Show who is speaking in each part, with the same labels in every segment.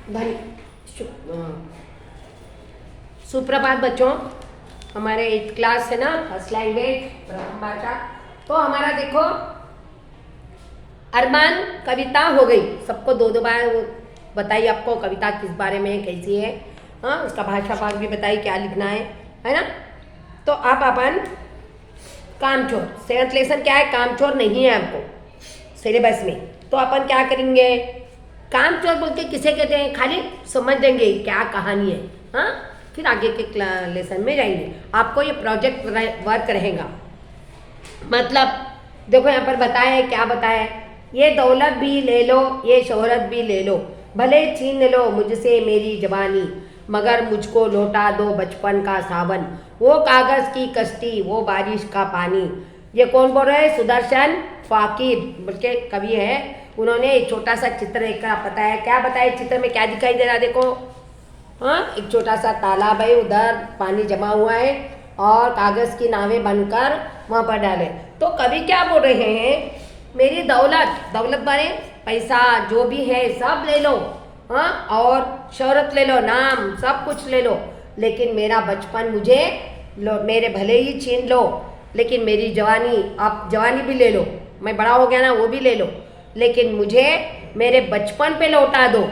Speaker 1: धन सुप्रभात बच्चों। हमारे 8th क्लास है ना, फर्स्ट लैंग्वेज प्रथम भाषा। तो हमारा देखो अरमान कविता हो गई, सबको दो दो बार बताइए आपको कविता किस बारे में कैसी है। हाँ, उसका भाषा भाग भी बताइए क्या लिखना है ना। तो आप अपन कामचोर 7th लेसन क्या है, कामचोर नहीं है आपको सिलेबस में। तो अपन क्या करेंगे, कामचोर बोल के किसे कहते हैं खाली समझ देंगे क्या कहानी है। हाँ, फिर आगे के लेसन में जाएंगे। आपको ये प्रोजेक्ट वर्क रहेगा। मतलब देखो यहाँ पर बताया क्या बताया, ये दौलत भी ले लो ये शोहरत भी ले लो, भले छीन लो मुझसे मेरी जवानी, मगर मुझको लौटा दो बचपन का सावन, वो कागज़ की कश्ती वो बारिश का पानी। ये कौन बोल रहे हैं, सुदर्शन फाकिर बल्कि कवि है। उन्होंने एक छोटा सा चित्र एक बताया, क्या बताया चित्र में क्या दिखाई दे रहा है देखो। हाँ, एक छोटा सा तालाब है, उधर पानी जमा हुआ है और कागज़ की नावें बनकर वहाँ पर डाले। तो कवि क्या बोल रहे हैं, मेरी दौलत बारे पैसा जो भी है सब ले लो, हाँ, और शोहरत ले लो, नाम सब कुछ ले लो, लेकिन मेरा बचपन मुझे लो, मेरे भले ही छीन लो, लेकिन मेरी जवानी आप जवानी भी ले लो, मैं बड़ा हो गया ना वो भी ले लो, लेकिन मुझे मेरे बचपन पे लौटा दो,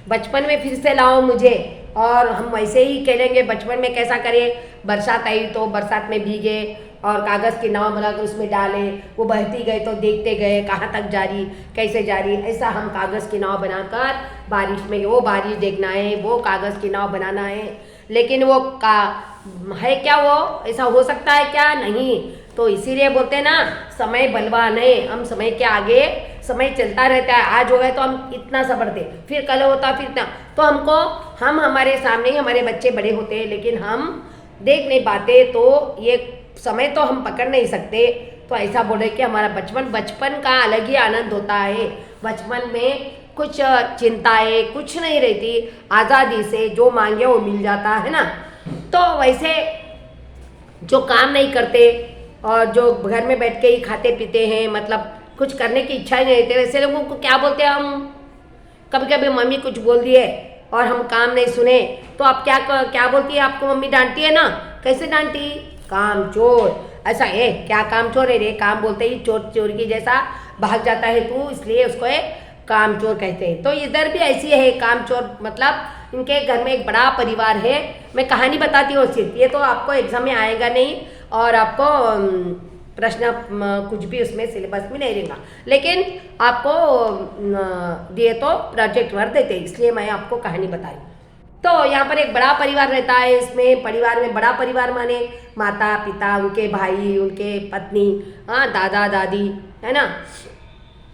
Speaker 1: बचपन में फिर से लाओ मुझे। और हम वैसे ही खेलेंगे, बचपन में कैसा करें, बरसात आई तो बरसात में भीगे और कागज़ की नाव बनाकर उसमें डाले, वो बहती गए तो देखते गए कहाँ तक जा रही कैसे जा रही। ऐसा हम कागज़ की नाव बनाकर बारिश में वो बारिश देखना है, वो कागज़ की नाव बनाना है, लेकिन वो का है क्या, वो ऐसा हो सकता है क्या, नहीं। तो इसीलिए बोलते हैं ना, समय बलवान है, हम समय के आगे, समय चलता रहता है। आज हो गए तो हम इतना सा बढ़ते, फिर कल होता फिर इतना। तो हम हमारे सामने ही हमारे बच्चे बड़े होते हैं, लेकिन हम देख नहीं पाते, तो ये समय तो हम पकड़ नहीं सकते। तो ऐसा बोले कि हमारा बचपन का अलग ही आनंद होता है। बचपन में कुछ चिंताएं कुछ नहीं रहती, आज़ादी से जो मांगे वो मिल जाता है ना। तो वैसे जो काम नहीं करते और जो घर में बैठ के ही खाते पीते हैं, मतलब कुछ करने की इच्छा ही नहीं रहती, वैसे लोगों को क्या बोलते हैं हम। कभी कभी मम्मी कुछ बोल दिए और हम काम नहीं सुने तो आप क्या बोलती है, आपको मम्मी डांटती है ना। कैसे डांटी, काम चोर। ऐसा है क्या, काम चोर है रे, काम बोलते ही चोर की जैसा भाग जाता है तू, इसलिए उसको काम चोर कहते हैं। तो इधर भी ऐसी है काम चोर, मतलब इनके घर में एक बड़ा परिवार है। मैं कहानी बताती हूँ सिर्फ, ये तो आपको एग्जाम में आएगा नहीं और आपको प्रश्न कुछ भी उसमें सिलेबस में नहीं रहेगा, लेकिन आपको दिए तो प्रोजेक्ट वर्क देते, इसलिए मैं आपको कहानी बताई। तो यहाँ पर एक बड़ा परिवार रहता है। इसमें परिवार में बड़ा परिवार माने माता पिता, उनके भाई, उनके पत्नी, हाँ, दादा दादी, है ना,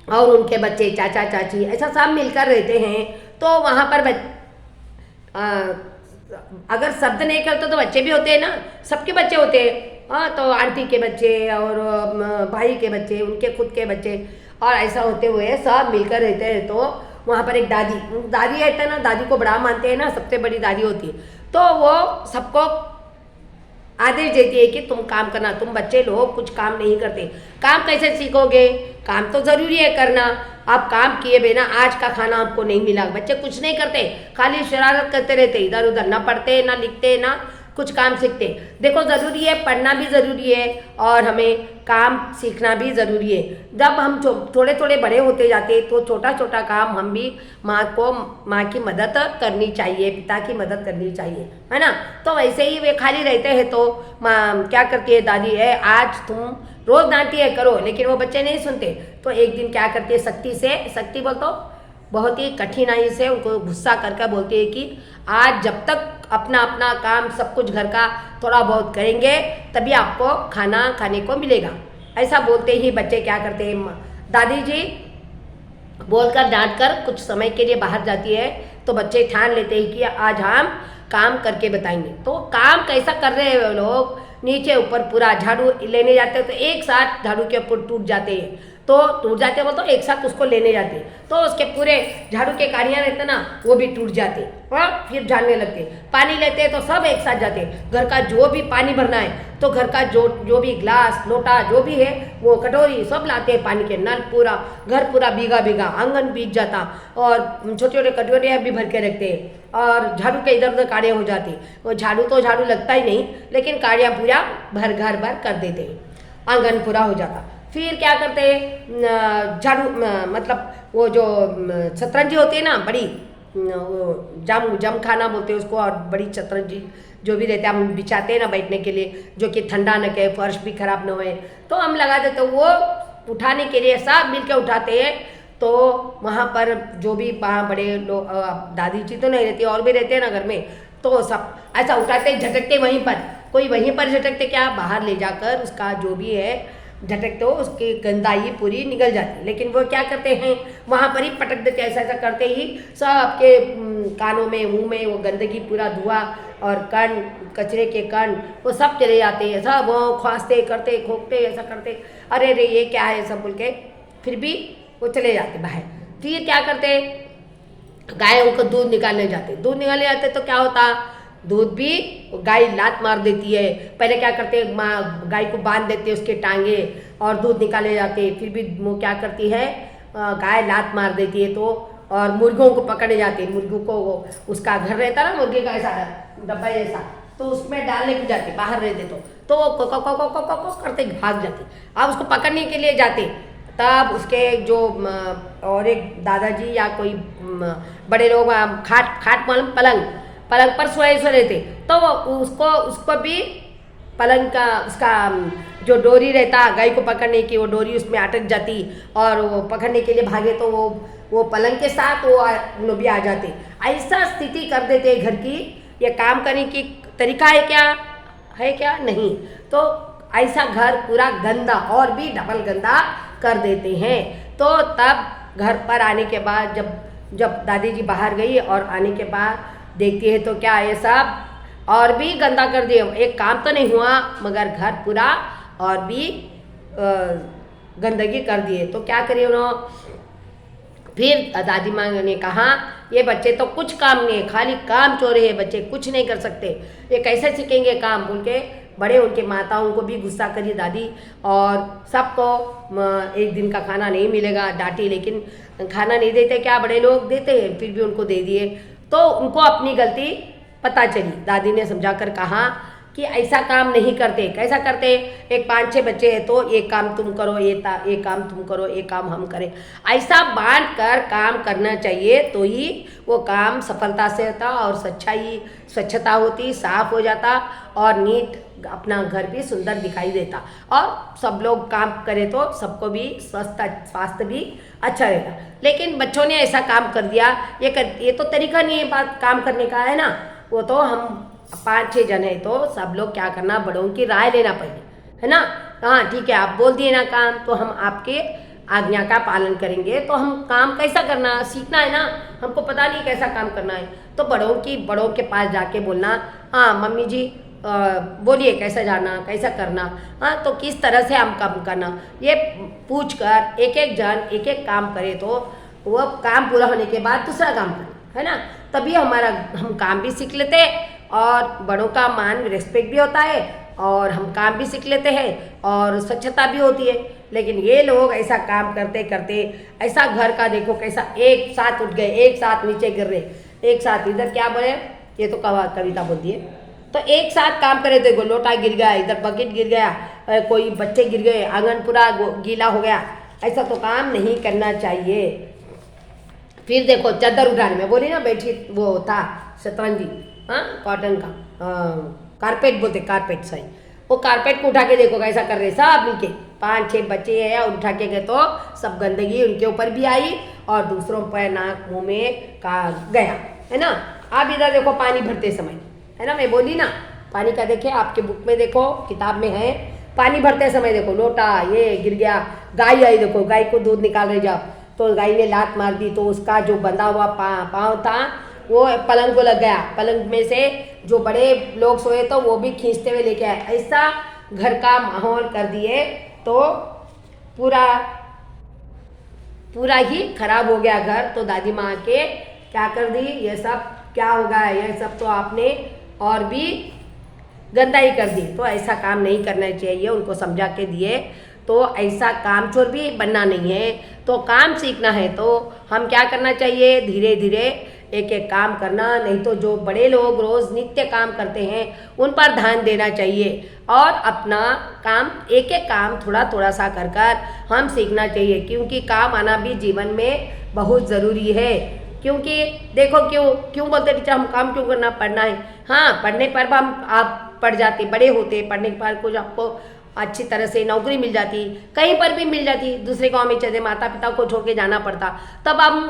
Speaker 1: और उनके बच्चे, चाचा चाची, ऐसा सब मिलकर रहते हैं। तो वहाँ पर अगर शब्द नहीं करते तो बच्चे भी होते हैं ना, सबके बच्चे होते हैं। हाँ, तो आंटी के बच्चे और भाई के बच्चे, उनके खुद के बच्चे, और ऐसा होते हुए सब मिलकर रहते हैं। तो वहाँ पर एक दादी रहता है ना, दादी को बड़ा मानते हैं ना, सबसे बड़ी दादी होती है। तो वो सबको आदेश देती है कि तुम काम करना, तुम बच्चे लोग कुछ काम नहीं करते, काम कैसे सीखोगे, काम तो ज़रूरी है करना। आप काम किए बिना आज का खाना आपको नहीं मिला। बच्चे कुछ नहीं करते, खाली शरारत करते रहते, इधर उधर ना पढ़ते ना लिखते ना कुछ काम सीखते। देखो ज़रूरी है, पढ़ना भी ज़रूरी है और हमें काम सीखना भी ज़रूरी है। जब हम थोड़े थोड़े बड़े होते जाते तो छोटा छोटा काम हम भी माँ की मदद करनी चाहिए, पिता की मदद करनी चाहिए, है ना। तो वैसे ही वे खाली रहते हैं तो माँ क्या करती है, दादी है, आज तुम रोज़ डांटी है करो, लेकिन वो बच्चे नहीं सुनते। तो एक दिन क्या करती है, सख्ती बोल तो बहुत ही कठिनाई से उनको गुस्सा करके बोलती है कि आज जब तक अपना अपना काम सब कुछ घर का थोड़ा बहुत करेंगे तभी आपको खाना खाने को मिलेगा। ऐसा बोलते ही बच्चे क्या करते हैं, दादी जी बोलकर डांट कर कुछ समय के लिए बाहर जाती है। तो बच्चे ठान लेते हैं कि आज हम काम करके बताएंगे। तो काम कैसा कर रहे हैं लोग, नीचे ऊपर पूरा झाड़ू लेने जाते हैं तो एक साथ झाड़ू के ऊपर टूट जाते हैं। तो टूट जाते वो तो एक साथ उसको लेने जाते, तो उसके पूरे झाड़ू के कारियाँ रहते ना वो भी टूट जाते और फिर झाड़ने लगते। पानी लेते तो सब एक साथ जाते। घर का जो भी पानी भरना है तो घर का जो भी ग्लास लोटा जो भी है वो कटोरी सब लाते हैं पानी के। नल पूरा घर पूरा भीगा भीगा, आंगन भीग जाता और छोटे छोटे कटोरियाँ भी भर के रखते हैं और झाड़ू के इधर उधर काड़ियाँ हो जाती। वो झाड़ू तो झाड़ू लगता ही नहीं, लेकिन काड़ियाँ पूरा घर भर कर देते हैं, आंगन पूरा हो जाता। फिर क्या करते हैं, झाड़ू मतलब वो जो शतरंजी होती है ना बड़ी, वो जम खाना बोलते हैं उसको, और बड़ी शतरंजी जो भी रहते हैं हम बिछाते हैं ना बैठने के लिए, जो कि ठंडा न कहे, फर्श भी खराब न होए, तो हम लगा देते। तो वो उठाने के लिए सब मिल के उठाते हैं। तो वहाँ पर जो भी वहाँ बड़े लोग, दादी जी तो नहीं रहती और भी रहते हैं ना घर में, तो सब ऐसा उठाते झटकते वहीं पर, कोई वहीं पर झटकते क्या बाहर ले जाकर उसका जो भी है झटकते हो, उसकी गंदाई पूरी निकल जाती। लेकिन वो क्या करते हैं वहाँ पर ही पटक देते, ऐसा ऐसा करते ही सबके कानों में मुंह में वो गंदगी पूरा धुआं और कण कचरे के कण वो सब चले जाते हैं। सब वो खांसते करते खोखते ऐसा करते, अरे रे ये क्या है सब बोल के फिर भी वो चले जाते बाहर। फिर क्या करते, गायों को दूध निकालने जाते। दूध निकालने जाते तो क्या होता, दूध भी गाय लात मार देती है। पहले क्या करते माँ गाय को बांध देते उसके टांगे और दूध निकाले जाते। फिर भी वो क्या करती है, गाय लात मार देती है तो, और मुर्गों को पकड़े जाते। मुर्गों को उसका घर रहता ना मुर्गे का ऐसा डब्बा जैसा, तो उसमें डालने को जाते, बाहर रहते तो वो को करते भाग जाते। अब उसको पकड़ने के लिए जाते, तब उसके जो और एक दादाजी या कोई बड़े लोग खाट पलंग पर सोए रहते, तो उसको भी पलंग का उसका जो डोरी रहता गाय को पकड़ने की, वो डोरी उसमें अटक जाती और वो पकड़ने के लिए भागे तो वो पलंग के साथ वो भी आ जाते। ऐसा स्थिति कर देते घर की। ये काम करने की तरीका है क्या नहीं, तो ऐसा घर पूरा गंदा और भी डबल गंदा कर देते हैं। तो तब घर पर आने के बाद जब दादी जी बाहर गई और आने के बाद देखती है तो क्या ये सब और भी गंदा कर दिए। एक काम तो नहीं हुआ मगर घर पूरा और भी गंदगी कर दिए। तो क्या करिए उन्होंने, फिर दादी माँ ने कहा ये बच्चे तो कुछ काम नहीं है, खाली काम चोरे हैं बच्चे, कुछ नहीं कर सकते, ये कैसे सीखेंगे काम बोल के बड़े उनके माताओं को भी गुस्सा करी दादी। और सबको एक दिन का खाना नहीं मिलेगा डांटी, लेकिन खाना नहीं देते क्या बड़े लोग देते हैं, फिर भी उनको दे दिए। तो उनको अपनी गलती पता चली। दादी ने समझा कर कहा कि ऐसा काम नहीं करते। कैसा करते, एक 5-6 बच्चे हैं तो एक काम तुम करो, एक काम तुम करो, एक काम हम करें, ऐसा बांट कर काम करना चाहिए, तो ही वो काम सफलता से होता और स्वच्छता होती, साफ हो जाता और नीट अपना घर भी सुंदर दिखाई देता और सब लोग काम करें तो सबको भी स्वास्थ्य भी अच्छा रहेगा। लेकिन बच्चों ने ऐसा काम कर दिया, ये तो तरीका नहीं है बात काम करने का, है ना। वो तो हम 5-6 जन है तो सब लोग क्या करना, बड़ों की राय लेना पहले, है ना। हाँ ठीक है, आप बोल दिए ना काम तो हम आपके आज्ञा का पालन करेंगे। तो हम काम कैसा करना सीखना है ना, हमको पता नहीं कैसा काम करना है, तो बड़ों के पास जाके बोलना, हाँ मम्मी जी बोलिए कैसा जाना कैसा करना, हाँ तो किस तरह से हम काम करना, ये पूछ कर एक एक काम करे तो वह काम पूरा होने के बाद दूसरा काम करें, है ना। तभी हम काम भी सीख लेते हैं और बड़ों का मान रिस्पेक्ट भी होता है और हम काम भी सीख लेते हैं और स्वच्छता भी होती है। लेकिन ये लोग ऐसा काम करते करते ऐसा घर का देखो कैसा एक साथ उठ गए, एक साथ नीचे गिर रहे, एक साथ इधर क्या बोले, ये तो कविता बोल दिए, तो एक साथ काम करे देखो, लोटा गिर गया, इधर बकेट गिर गया, कोई बच्चे गिर गए, आंगन पूरा गीला हो गया, ऐसा तो काम नहीं करना चाहिए। फिर देखो चादर उठाने में बोली ना बेडशीट वो था शतरंजी, हाँ कॉटन का कारपेट बोलते, कारपेट सही, वो कारपेट को उठा के देखो कैसा कर रहे सब मिलके, 5-6 बच्चे हैं उठा के गए तो सब गंदगी उनके ऊपर भी आई और दूसरों पर नाक मुंह में का गया, है ना। आप इधर देखो पानी भरते समय, है ना, मैं बोली ना पानी का देखे आपके बुक में देखो किताब में है, पानी भरते समय देखो लोटा ये गिर गया, गाय आई देखो, गाय को दूध निकाल रहे जाओ तो गाय ने लात मार दी तो उसका जो बंधा हुआ पाँव था वो पलंग को लग गया, पलंग में से जो बड़े लोग सोए तो वो भी खींचते हुए लेके आए। ऐसा घर का माहौल कर दिए तो पूरा पूरा ही खराब हो गया घर। तो दादी माँ के क्या कर दी, ये सब क्या होगा, ये सब तो आपने और भी गंदा ही कर दी। तो ऐसा काम नहीं करना चाहिए, उनको समझा के दिए। तो ऐसा कामचोर भी बनना नहीं है। तो काम सीखना है तो हम क्या करना चाहिए, धीरे धीरे एक एक काम करना। नहीं तो जो बड़े लोग रोज़ नित्य काम करते हैं उन पर ध्यान देना चाहिए और अपना काम एक एक काम थोड़ा थोड़ा सा कर कर हम सीखना चाहिए। क्योंकि काम आना भी जीवन में बहुत ज़रूरी है। क्योंकि देखो क्यों बोलते टीचर हम काम क्यों करना, पढ़ना है। हाँ, पढ़ने पर भी हम आप पढ़ जाते, बड़े होते, पढ़ने के बाद कुछ आपको अच्छी तरह से नौकरी मिल जाती, कहीं पर भी मिल जाती, दूसरे गांव में चले, माता पिता को छोड़ के जाना पड़ता, तब हम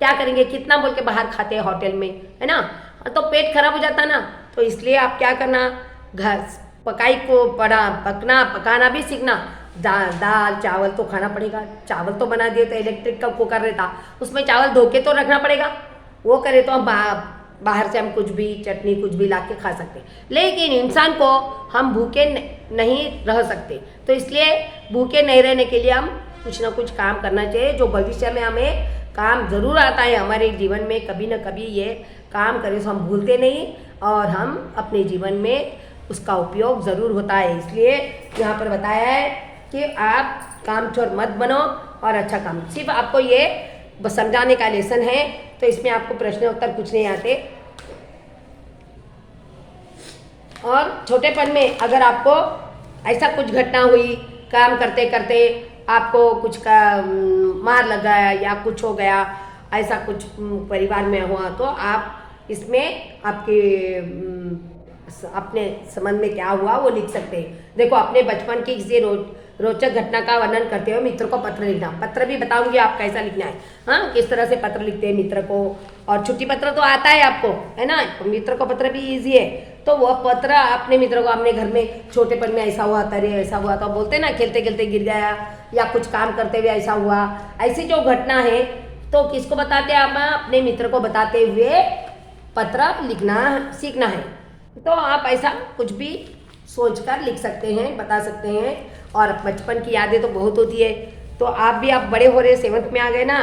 Speaker 1: क्या करेंगे, कितना बोल के बाहर खाते हैं होटल में, है ना। तो पेट खराब हो जाता ना। तो इसलिए आप क्या करना, घर पकाई को पकाना भी सीखना। दाल चावल तो खाना पड़ेगा। चावल तो बना दिए तो इलेक्ट्रिक का कुकर रहता, उसमें चावल धो के तो रखना पड़ेगा। वो करे तो हम बाहर से हम कुछ भी चटनी कुछ भी ला के खा सकते। लेकिन इंसान को हम भूखे नहीं रह सकते। तो इसलिए भूखे नहीं रहने के लिए हम कुछ ना कुछ काम करना चाहिए जो भविष्य में हमें काम ज़रूर आता है। हमारे जीवन में कभी ना कभी ये काम करें तो हम भूलते नहीं और हम अपने जीवन में उसका उपयोग ज़रूर होता है। इसलिए यहाँ पर बताया है कि आप कामचोर मत बनो और अच्छा काम, सिर्फ आपको ये बस समझाने का लेसन है। तो इसमें आपको प्रश्न उत्तर कुछ नहीं आते। और छोटेपन में अगर आपको ऐसा कुछ घटना हुई, काम करते करते आपको कुछ का मार लग गया या कुछ हो गया, ऐसा कुछ परिवार में हुआ, तो आप इसमें आपके अपने संबंध में क्या हुआ वो लिख सकते हैं। देखो, अपने बचपन की किसी रोचक घटना का वर्णन करते हुए मित्र को पत्र लिखना। पत्र भी बताऊंगी आप कैसा लिखना है, हाँ, किस तरह से पत्र लिखते हैं मित्र को। और छुट्टी पत्र तो आता है आपको, है ना, तो मित्र को पत्र भी इजी है। तो वह पत्र अपने मित्र को, अपने घर में छोटेपन में ऐसा हुआ, तरे ऐसा हुआ, तो बोलते ना खेलते खेलते गिर गया या कुछ काम करते हुए ऐसा हुआ, ऐसी जो घटना है तो किसको बताते हैं, आप अपने मित्र को बताते हुए पत्र लिखना सीखना है। तो आप ऐसा कुछ भी सोचकर लिख सकते हैं, बता सकते हैं। और बचपन की यादें तो बहुत होती है। तो आप भी, आप बड़े हो रहे, 7th में आ गए ना,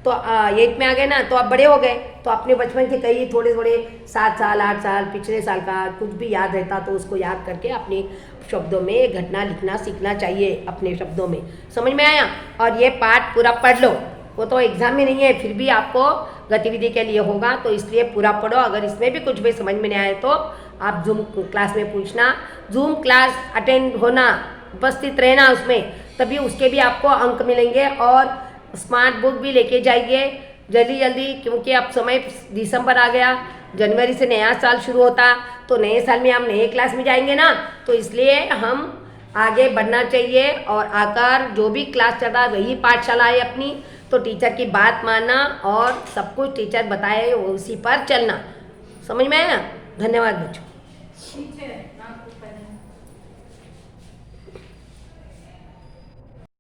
Speaker 1: तो 8th में आ गए ना, तो आप बड़े हो गए, तो अपने बचपन के कई थोड़े 7 साल 8 साल पिछले साल का कुछ भी याद रहता तो उसको याद करके अपने शब्दों में घटना लिखना सीखना चाहिए, अपने शब्दों में। समझ में आया। और ये पाठ पूरा पढ़ लो, वो तो एग्जाम में नहीं है, फिर भी आपको गतिविधि के लिए होगा, तो इसलिए पूरा पढ़ो। अगर इसमें भी कुछ भी समझ में नहीं आए तो आप जूम क्लास में पूछना। जूम क्लास अटेंड होना, उपस्थित रहना उसमें, तभी उसके भी आपको अंक मिलेंगे। और स्मार्ट बुक भी लेके जाइए जल्दी जल्दी, क्योंकि अब समय दिसंबर आ गया, जनवरी से नया साल शुरू होता, तो नए साल में हम नए क्लास में जाएंगे ना, तो इसलिए हम आगे बढ़ना चाहिए। और आकर जो भी क्लास चल रहा है वही पाठशाला है अपनी, तो टीचर की बात मानना और सब कुछ टीचर बताए उसी पर चलना। समझ में आया। धन्यवाद बच्चों।